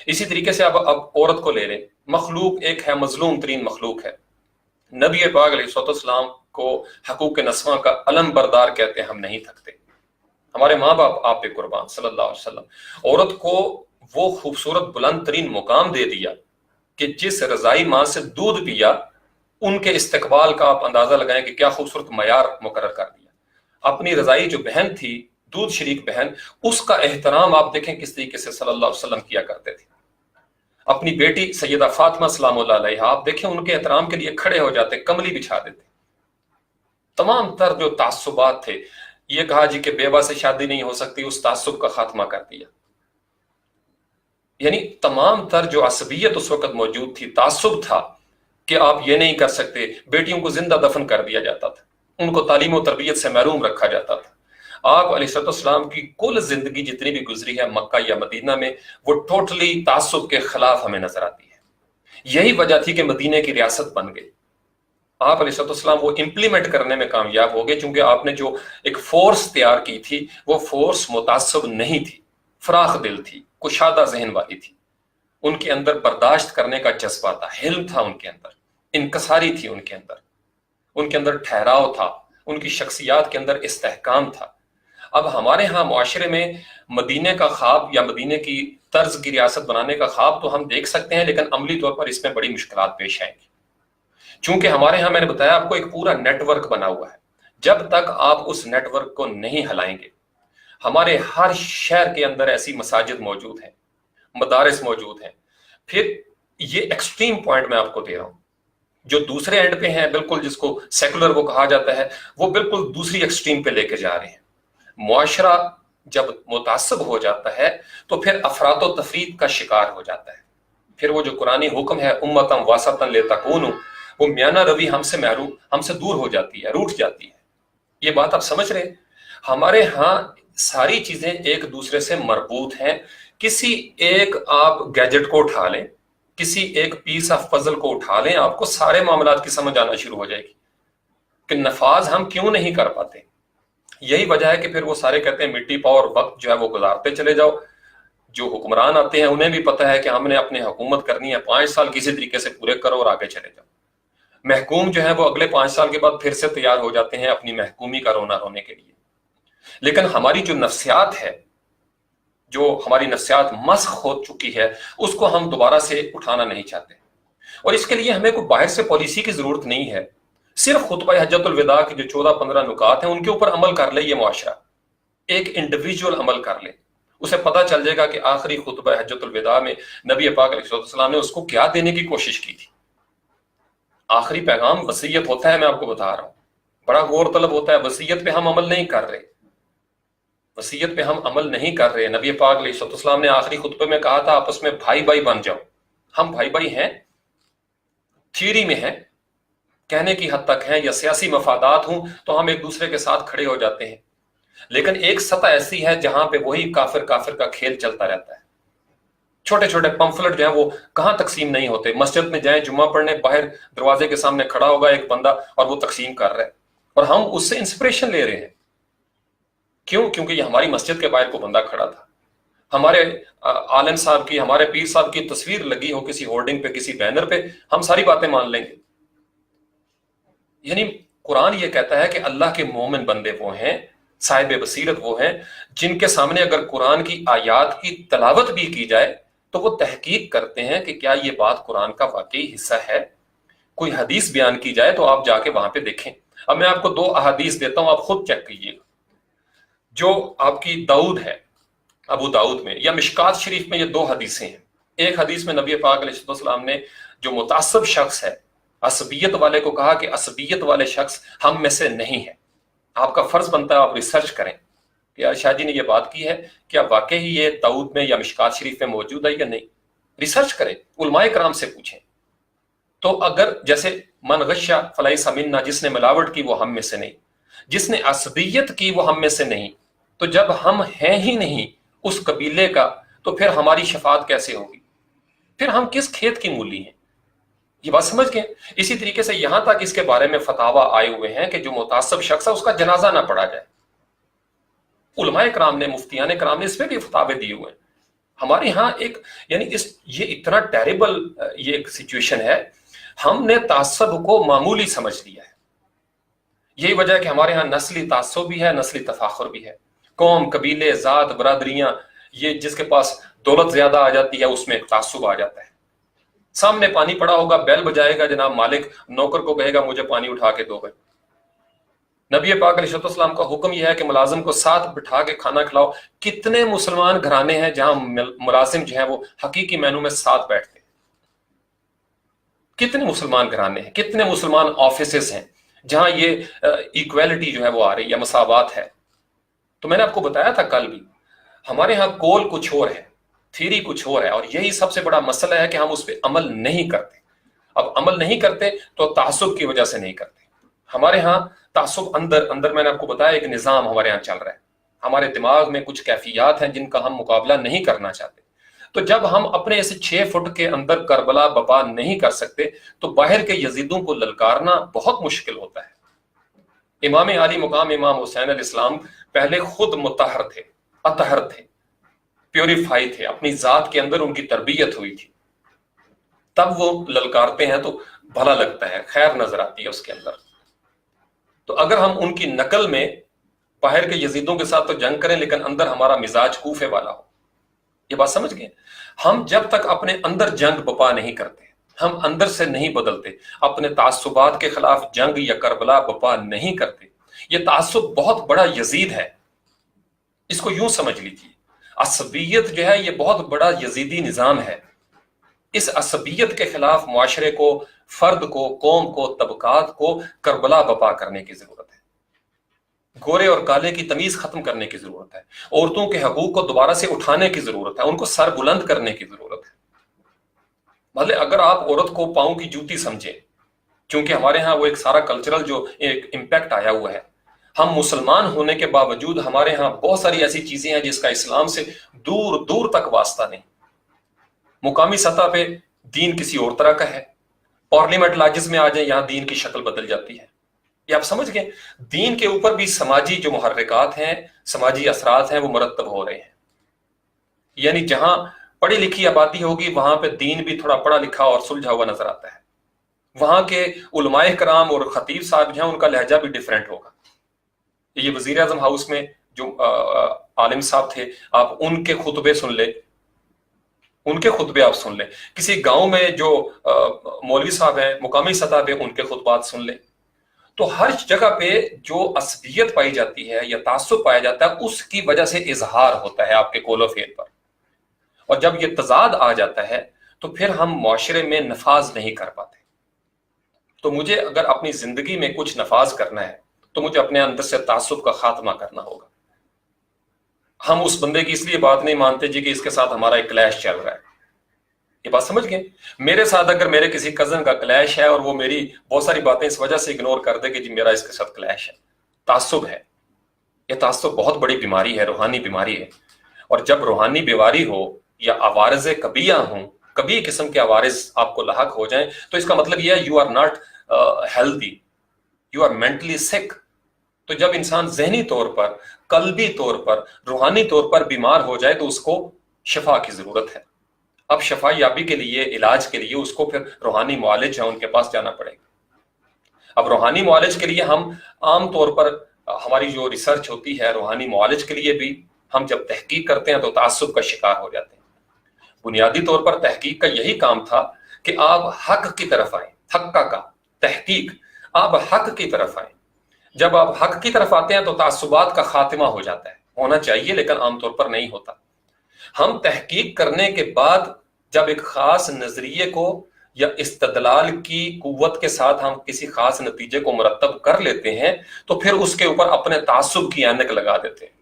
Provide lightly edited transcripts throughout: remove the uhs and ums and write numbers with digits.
اسی طریقے سے اب عورت کو لے لیں، مخلوق ایک ہے، مظلوم ترین مخلوق ہے، نبی پاک علیہ السلام کو حقوق نسواں کا علم بردار کہتے ہیں، ہم نہیں تھکتے، ہمارے ماں باپ آپ پہ قربان صلی اللہ علیہ وسلم۔ عورت کو وہ خوبصورت بلند ترین مقام دے دیا کہ جس رضائی ماں سے دودھ پیا ان کے استقبال کا آپ اندازہ لگائیں کہ کیا خوبصورت معیار مقرر کر دیا۔ اپنی رضائی جو بہن تھی، دودھ شریک بہن، اس کا احترام آپ دیکھیں کس طریقے سے صلی اللہ علیہ وسلم کیا کرتے تھے۔ اپنی بیٹی سیدہ فاطمہ سلام اللہ علیہا، آپ دیکھیں ان کے احترام کے لیے کھڑے ہو جاتے، کملی بچھا دیتے۔ تمام تر جو تعصبات تھے، یہ کہا جی کہ بیوہ سے شادی نہیں ہو سکتی، اس تعصب کا خاتمہ کر دیا۔ یعنی تمام تر جو عصبیت اس وقت موجود تھی، تعصب تھا کہ آپ یہ نہیں کر سکتے، بیٹیوں کو زندہ دفن کر دیا جاتا تھا، ان کو تعلیم و تربیت سے محروم رکھا جاتا تھا۔ آپ علیہ السلام کی کل زندگی جتنی بھی گزری ہے مکہ یا مدینہ میں، وہ ٹوٹلی تعصب کے خلاف ہمیں نظر آتی ہے۔ یہی وجہ تھی کہ مدینہ کی ریاست بن گئی۔ آپ علیہ السلام وہ امپلیمنٹ کرنے میں کامیاب ہو گئے، چونکہ آپ نے جو ایک فورس تیار کی تھی، وہ فورس متعصب نہیں تھی، فراخ دل تھی، کشادہ ذہن والی تھی، ان کے اندر برداشت کرنے کا جذبہ تھا، حلم تھا ان کے اندر، انکساری تھی ان کے اندر ٹھہراؤ تھا، ان کی شخصیات کے اندر استحکام تھا۔ اب ہمارے ہاں معاشرے میں مدینے کا خواب یا مدینے کی طرز کی ریاست بنانے کا خواب تو ہم دیکھ سکتے ہیں، لیکن عملی طور پر اس میں بڑی مشکلات پیش آئیں گی، چونکہ ہمارے ہاں میں نے بتایا آپ کو ایک پورا نیٹ ورک بنا ہوا ہے۔ جب تک آپ اس نیٹ ورک کو نہیں ہلائیں گے، ہمارے ہر شہر کے اندر ایسی مساجد موجود ہیں، مدارس موجود ہیں، پھر یہ ایکسٹریم پوائنٹ میں آپ کو دے رہا ہوں، جو دوسرے اینڈ پہ ہیں بالکل، جس کو سیکولر وہ کہا جاتا ہے، وہ بالکل دوسری ایکسٹریم پہ لے کے جا رہے ہیں۔ معاشرہ جب متعصب ہو جاتا ہے تو پھر افراط و تفرید کا شکار ہو جاتا ہے، پھر وہ جو قرآنی حکم ہے امتاً واسطاً لتکونوا، وہ میانہ روی ہم سے محروم، ہم سے دور ہو جاتی ہے، روٹ جاتی ہے۔ یہ بات آپ سمجھ رہے ہیں؟ ہمارے ہاں ساری چیزیں ایک دوسرے سے مربوط ہیں۔ کسی ایک آپ گیجٹ کو اٹھا لیں، کسی ایک پیس آف پزل کو اٹھا لیں، آپ کو سارے معاملات کی سمجھ آنا شروع ہو جائے گی کہ نفاذ ہم کیوں نہیں کر پاتے۔ یہی وجہ ہے کہ پھر وہ سارے کہتے ہیں مٹی پاؤ اور وقت جو ہے وہ گزارتے چلے جاؤ۔ جو حکمران آتے ہیں انہیں بھی پتہ ہے کہ ہم نے اپنے حکومت کرنی ہے، 5 سال کسی طریقے سے پورے کرو اور آگے چلے جاؤ۔ محکوم جو ہے وہ اگلے 5 سال کے بعد پھر سے تیار ہو جاتے ہیں اپنی محکومی کا رونا رونے کے لیے۔ لیکن ہماری جو نفسیات ہے، جو ہماری نفسیات مسخ ہو چکی ہے، اس کو ہم دوبارہ سے اٹھانا نہیں چاہتے، اور اس کے لیے ہمیں کوئی باہر سے پالیسی کی ضرورت نہیں ہے۔ صرف خطبہ حجۃ الوداع کی جو 14-15 نکات ہیں ان کے اوپر عمل کر لے یہ معاشرہ، ایک انڈیویجول عمل کر لے، اسے پتہ چل جائے گا کہ آخری خطبہ حجۃ الوداع میں نبی پاک علیہ السلام نے اس کو کیا دینے کی کوشش کی تھی۔ آخری پیغام وصیت ہوتا ہے، میں آپ کو بتا رہا ہوں، بڑا غور طلب ہوتا ہے۔ وصیت پہ ہم عمل نہیں کر رہے، وصیت پہ ہم عمل نہیں کر رہے۔ نبی پاک علیہ السلام نے آخری خطبے میں کہا تھا آپس میں بھائی بھائی بن جاؤ۔ ہم بھائی بھائی ہیں، تھیوری میں ہیں، کہنے کی حد تک ہیں، یا سیاسی مفادات ہوں تو ہم ایک دوسرے کے ساتھ کھڑے ہو جاتے ہیں، لیکن ایک سطح ایسی ہے جہاں پہ وہی کافر کافر کا کھیل چلتا رہتا ہے۔ چھوٹے چھوٹے پمفلٹ جو ہیں وہ کہاں تقسیم نہیں ہوتے۔ مسجد میں جائیں جمعہ پڑھنے، باہر دروازے کے سامنے کھڑا ہوگا ایک بندہ اور وہ تقسیم کر رہا ہے، اور ہم اس سے انسپریشن لے رہے ہیں۔ کیوں؟ کیونکہ یہ ہماری مسجد کے باہر کو بندہ کھڑا تھا، ہمارے عالم صاحب کی، ہمارے پیر صاحب کی تصویر لگی ہو کسی ہورڈنگ پہ، کسی بینر پہ، ہم ساری باتیں مان لیں گے۔ یعنی قرآن یہ کہتا ہے کہ اللہ کے مومن بندے وہ ہیں، صاحب بصیرت وہ ہیں جن کے سامنے اگر قرآن کی آیات کی تلاوت بھی کی جائے تو وہ تحقیق کرتے ہیں کہ کیا یہ بات قرآن کا واقعی حصہ ہے۔ کوئی حدیث بیان کی جائے تو آپ جا کے وہاں پہ دیکھیں۔ اب میں آپ کو 2 احادیث دیتا ہوں، آپ خود چیک کیجئے گا۔ جو آپ کی داؤد ہے، ابو داؤد میں، یا مشکات شریف میں، یہ 2 حدیثیں ہیں۔ ایک حدیث میں نبی پاک علیہ السلام نے جو متعصب شخص ہے، عصبیت والے کو کہا کہ عصبیت والے شخص ہم میں سے نہیں ہے، آپ کا فرض بنتا ہے آپ ریسرچ کریں کہ شاہ جی نے یہ بات کی ہے، کیا واقعی یہ داؤد میں یا مشکات شریف میں موجود ہے یا نہیں۔ ریسرچ کریں، علماء کرام سے پوچھیں۔ تو اگر جیسے من غش فلیس منا، جس نے ملاوٹ کی وہ ہم میں سے نہیں، جس نے عصبیت کی وہ ہم میں سے نہیں، تو جب ہم ہیں ہی نہیں اس قبیلے کا تو پھر ہماری شفاعت کیسے ہوگی؟ پھر ہم کس کھیت کی مولی ہیں؟ یہ بات سمجھ گئے؟ اسی طریقے سے یہاں تک اس کے بارے میں فتاوی آئے ہوئے ہیں کہ جو متعصب شخص ہے اس کا جنازہ نہ پڑھا جائے۔ علماء کرام نے، مفتیان کرام نے اس پہ بھی فتاوے دیے ہوئے ہیں۔ ہمارے ہاں ایک یعنی یہ اتنا ٹیریبل یہ ایک سچویشن ہے، ہم نے تعصب کو معمولی سمجھ لیا ہے۔ یہی وجہ ہے کہ ہمارے ہاں نسلی تعصب بھی ہے، نسلی تفاخر بھی ہے۔ قوم، قبیلے، ذات، برادریاں، یہ جس کے پاس دولت زیادہ آ جاتی ہے اس میں ایک تعصب آ جاتا ہے۔ سامنے پانی پڑا ہوگا، بیل بجائے گا، جناب مالک نوکر کو کہے گا مجھے پانی اٹھا کے دو بھائی۔ نبی پاک علیہ السلام کا حکم یہ ہے کہ ملازم کو ساتھ بٹھا کے کھانا کھلاؤ۔ کتنے مسلمان گھرانے ہیں جہاں ملازم جو ہیں وہ حقیقی معنوں میں ساتھ بیٹھتے ہیں؟ کتنے مسلمان گھرانے ہیں، کتنے مسلمان آفیسز ہیں جہاں یہ ایکویلٹی جو ہے وہ آ رہی ہے، مساوات ہے۔ تو میں نے آپ کو بتایا تھا کل بھی، ہمارے ہاں کول کچھ اور ہے، تھیری کچھ اور ہے، اور یہی سب سے بڑا مسئلہ ہے کہ ہم اس پہ عمل نہیں کرتے۔ اب عمل نہیں کرتے تو تعصب کی وجہ سے نہیں کرتے۔ ہمارے ہاں تعصب اندر میں نے آپ کو بتایا ایک نظام ہمارے ہاں چل رہا ہے۔ ہمارے دماغ میں کچھ کیفیات ہیں جن کا ہم مقابلہ نہیں کرنا چاہتے۔ تو جب ہم اپنے اس 6 فٹ کے اندر کربلا بپا نہیں کر سکتے تو باہر کے یزیدوں کو للکارنا بہت مشکل ہوتا ہے۔ امام عالی مقام امام حسین علیہ السلام پہلے خود مطہر تھے، اطہر تھے، پیوریفائی تھے، اپنی ذات کے اندر ان کی تربیت ہوئی تھی، تب وہ للکارتے ہیں تو بھلا لگتا ہے، خیر نظر آتی ہے اس کے اندر۔ تو اگر ہم ان کی نقل میں باہر کے یزیدوں کے ساتھ تو جنگ کریں لیکن اندر ہمارا مزاج کوفے والا ہو، یہ بات سمجھ گئے؟ ہم جب تک اپنے اندر جنگ بپا نہیں کرتے، ہم اندر سے نہیں بدلتے، اپنے تعصبات کے خلاف جنگ یا کربلا بپا نہیں کرتے، یہ تعصب بہت بڑا یزید ہے۔ اس کو یوں سمجھ لیجیے، عصبیت جو ہے یہ بہت بڑا یزیدی نظام ہے۔ اس عصبیت کے خلاف معاشرے کو، فرد کو، قوم کو، طبقات کو کربلا بپا کرنے کی ضرورت ہے۔ گورے اور کالے کی تمیز ختم کرنے کی ضرورت ہے، عورتوں کے حقوق کو دوبارہ سے اٹھانے کی ضرورت ہے، ان کو سر بلند کرنے کی ضرورت ہے۔ مطلب اگر آپ عورت کو پاؤں کی جوتی سمجھیں، چونکہ ہمارے ہاں وہ ایک سارا کلچرل جو ایک امپیکٹ آیا ہوا ہے، ہم مسلمان ہونے کے باوجود ہمارے ہاں بہت ساری ایسی چیزیں ہیں جس کا اسلام سے دور دور تک واسطہ نہیں۔ مقامی سطح پہ دین کسی اور طرح کا ہے، پارلیمنٹ لاجز میں آ جائیں یہاں دین کی شکل بدل جاتی ہے۔ یہ آپ سمجھ گئے؟ دین کے اوپر بھی سماجی جو محرکات ہیں، سماجی اثرات ہیں، وہ مرتب ہو رہے ہیں۔ یعنی جہاں پڑھی لکھی آبادی ہوگی وہاں پہ دین بھی تھوڑا پڑھا لکھا اور سلجھا ہوا نظر آتا ہے۔ وہاں کے علماء کرام اور خطیب صاحب جو ہیں ان کا لہجہ بھی ڈیفرنٹ ہوگا۔ یہ وزیر اعظم ہاؤس میں جو عالم صاحب تھے، آپ ان کے خطبے سن لیں، ان کے خطبے آپ سن لیں۔ کسی گاؤں میں جو مولوی صاحب ہیں مقامی سطح پہ ان کے خطبات سن لیں۔ تو ہر جگہ پہ جو عصبیت پائی جاتی ہے یا تعصب پایا جاتا ہے اس کی وجہ سے اظہار ہوتا ہے آپ کے قول و فعل پر، اور جب یہ تضاد آ جاتا ہے تو پھر ہم معاشرے میں نفاذ نہیں کر پاتے۔ تو مجھے اگر اپنی زندگی میں کچھ نفاذ کرنا ہے تو مجھے اپنے اندر سے تعصب کا خاتمہ کرنا ہوگا۔ ہم اس بندے کی اس لیے بات نہیں مانتے جی کہ اس کے ساتھ ہمارا ایک کلیش چل رہا ہے۔ یہ بات سمجھ گئے؟ میرے ساتھ اگر میرے کسی کزن کا کلیش ہے اور وہ میری بہت ساری باتیں اس وجہ سے اگنور کر دے کہ جی میرا اس کے ساتھ کلیش ہے، تعصب ہے۔ یہ تعصب بہت بڑی بیماری ہے، روحانی بیماری ہے۔ اور جب روحانی بیماری ہو یا عوارض کبیہ ہوں، کبھی قسم کے عوارض آپ کو لاحق ہو جائیں تو اس کا مطلب یہ ہے you are not healthy, you are mentally sick. تو جب انسان ذہنی طور پر، قلبی طور پر، روحانی طور پر بیمار ہو جائے تو اس کو شفا کی ضرورت ہے۔ اب شفا یابی کے لیے، علاج کے لیے اس کو پھر روحانی معالج ہیں ان کے پاس جانا پڑے گا۔ اب روحانی معالج کے لیے ہم عام طور پر ہماری جو ریسرچ ہوتی ہے روحانی معالج کے لیے بھی ہم جب تحقیق کرتے ہیں تو تعصب کا شکار ہو جاتے ہیں۔ بنیادی طور پر تحقیق کا یہی کام تھا کہ آپ حق کی طرف آئیں، حقہ کا تحقیق، آپ حق کی طرف آئیں۔ جب آپ حق کی طرف آتے ہیں تو تعصبات کا خاتمہ ہو جاتا ہے، ہونا چاہیے لیکن عام طور پر نہیں ہوتا۔ ہم تحقیق کرنے کے بعد جب ایک خاص نظریے کو یا استدلال کی قوت کے ساتھ ہم کسی خاص نتیجے کو مرتب کر لیتے ہیں تو پھر اس کے اوپر اپنے تعصب کی اینک لگا دیتے ہیں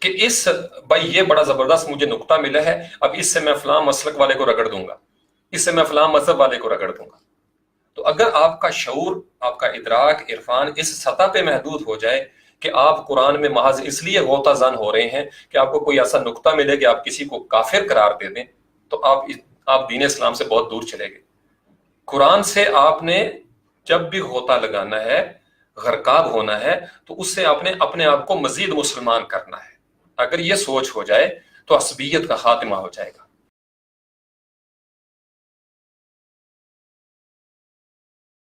کہ اس بھائی یہ بڑا زبردست مجھے نقطہ ملا ہے، اب اس سے میں فلاں مسلک والے کو رگڑ دوں گا، اس سے میں فلاں مذہب والے کو رگڑ دوں گا۔ تو اگر آپ کا شعور، آپ کا ادراک، عرفان اس سطح پہ محدود ہو جائے کہ آپ قرآن میں محض اس لیے غوطہ زن ہو رہے ہیں کہ آپ کو کوئی ایسا نقطہ ملے کہ آپ کسی کو کافر قرار دے دیں، تو آپ دین اسلام سے بہت دور چلے گئے۔ قرآن سے آپ نے جب بھی غوطہ لگانا ہے، غرقاب ہونا ہے، تو اس سے آپ نے اپنے آپ کو مزید مسلمان کرنا ہے۔ اگر یہ سوچ ہو جائے تو عصبیت کا خاتمہ ہو جائے گا.